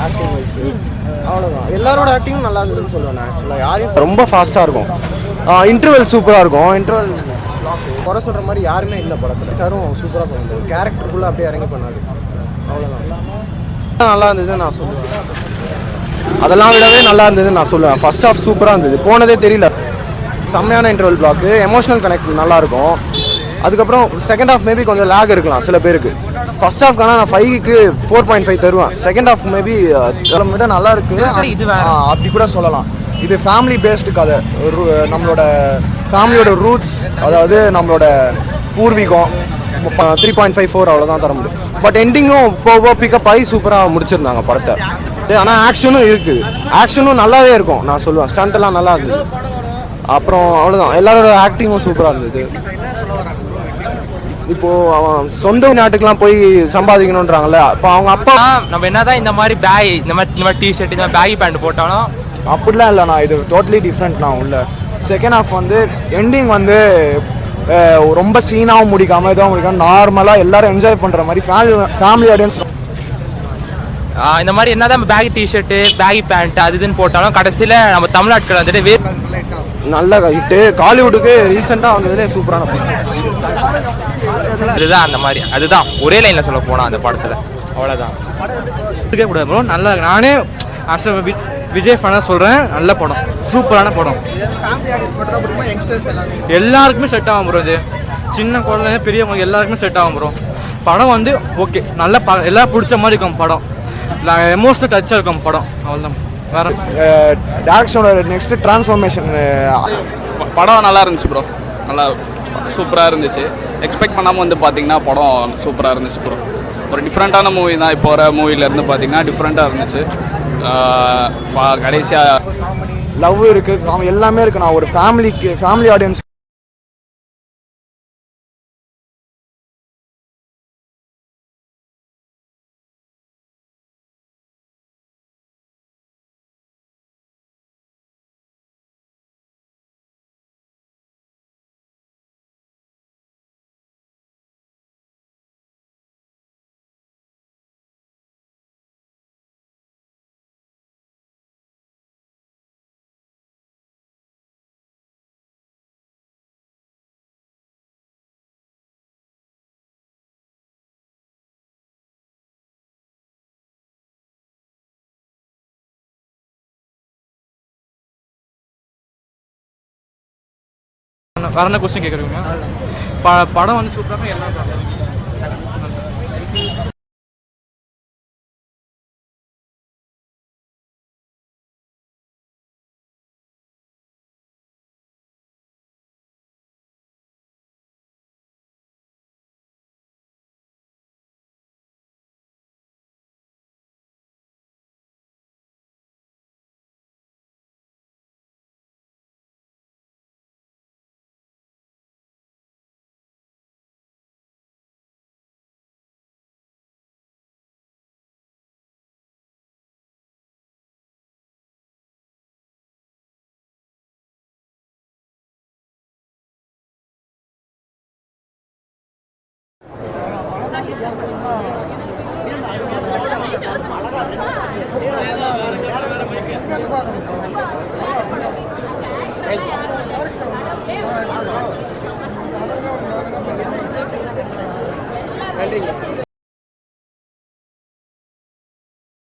Acting wise அவ்வளோதான். எல்லாரோட ஆக்டிங்கும் நல்லா இருந்ததுன்னு சொல்லுவேன் நான். ஆக்சுவலாக யாரையும் ரொம்ப ஃபாஸ்ட்டாக இருக்கும். இன்டர்வல் சூப்பராக இருக்கும். இன்டர்வல் குறை சொல்கிற மாதிரி யாருமே இல்லை படத்தில். சாரும் சூப்பராக பண்ணுறது, கேரக்டருக்குள்ளே அப்படியே இறங்கி பண்ணாரு. அவ்வளோதான். நல்லா இருந்ததுன்னு நான் சொல்லுவேன். அதெல்லாம் விடவே நல்லா இருந்ததுன்னு நான் சொல்லுவேன். ஃபர்ஸ்ட் ஹாஃப் சூப்பராக இருந்தது, போனதே தெரியல. செம்மையான இன்டர்வல் பிளாக்கு, எமோஷனல் கனெக்ட் நல்லாயிருக்கும். அதுக்கப்புறம் செகண்ட் ஹாஃப் மேபி கொஞ்சம் லேக் இருக்கலாம் சில பேருக்கு. ஃபர்ஸ்ட் ஹாஃப்க்கான நான் 5க்கு 4.5 தருவேன். செகண்ட் ஹாஃப் மேபி விட நல்லா இருக்கு அப்படி கூட சொல்லலாம். இது ஃபேமிலி பேஸ்டு கதை. நம்மளோட ஃபேமிலியோட ரூட்ஸ், அதாவது நம்மளோட பூர்வீகம். 3.54 அவ்வளோதான் தர முடியும். பட் எண்டிங்கும் போக பிக்கப் ஆகி சூப்பராக முடிச்சிருந்தாங்க படத்தை. ஆனால் ஆக்ஷனும் இருக்குது, ஆக்ஷனும் நல்லாவே இருக்கும் நான் சொல்லுவேன். ஸ்டண்ட்டெல்லாம் நல்லா இருந்தது. அப்புறம் அவ்வளோதான், எல்லாரோட ஆக்டிங்கும் சூப்பராக இருந்தது. இப்போது அவன் சொந்த நாட்டுக்கெலாம் போய் சம்பாதிக்கணுன்றாங்கல்ல, அப்போ அவங்க அப்பா நம்ம என்னதான் இந்த மாதிரி பேக் இந்த மாதிரி டிஷர்ட் இந்த மாதிரி பேகி பேண்ட் போட்டாலும் அப்படிலாம் இல்லைண்ணா. இது டோட்டலி டிஃப்ரெண்ட்ண்ணா. உள்ள செகண்ட் ஹாஃப் வந்து எண்டிங் வந்து ரொம்ப சீனாகவும் முடிக்காமல் எதுவும் முடிக்காமல் நார்மலாக எல்லாரும் என்ஜாய் பண்ணுற மாதிரி ஃபேமிலி ஆடியன்ஸ். இந்த மாதிரி என்னதான் பேகி டிஷர்ட்டு பேகி பேண்ட் அது இதுன்னு போட்டாலும் கடைசியில் நம்ம தமிழ்நாட்டில் வந்துட்டு நல்ல ஹிட்டு. காலிவுட்டுக்கு ரீசெண்டாக வந்ததுலேயே சூப்பரான படம் இதுதான். அந்த மாதிரி அதுதான் ஒரே லைனில் சொல்ல போனால் அந்த படத்தில் அவ்வளோதான். இருக்கே கூடாது ப்ரோ. நல்லா நானே விஜய் ஃபேனாக சொல்கிறேன். நல்ல படம், சூப்பரான படம். எல்லாருக்குமே செட் ஆகும் ப்ரோ. இது சின்ன குழந்தைங்க பெரியவங்க எல்லாருக்குமே செட் ஆகும் ப்ரோ. படம் வந்து ஓகே, நல்ல எல்லாம் பிடிச்ச மாதிரி இருக்கும் படம். எமோஷனல் டச்சாக இருக்கும் படம். அவ்வளோதான். வேறு டேரக்ஷனோட நெக்ஸ்ட் டிரான்ஸ்ஃபார்மேஷன் படம் நல்லா இருந்துச்சு ப்ரோ. நல்லா சூப்பராக இருந்துச்சு. எக்ஸ்பெக்ட் பண்ணாமல் வந்து பார்த்தீங்கன்னா படம் சூப்பராக இருந்துச்சு ப்ரோ. ஒரு டிஃப்ரெண்ட்டான மூவி தான். இப்போ வர மூவிலேருந்து பார்த்தீங்கன்னா டிஃப்ரெண்ட்டாக இருந்துச்சு. கடைசியாக லவ் இருக்குது, எல்லாமே இருக்குது. நான் ஒரு ஃபேமிலி ஆடியன்ஸ் வேறு என்ன கொஸ்டின் கேட்குறீங்க? படம் வந்து சூப்பராக எல்லாம்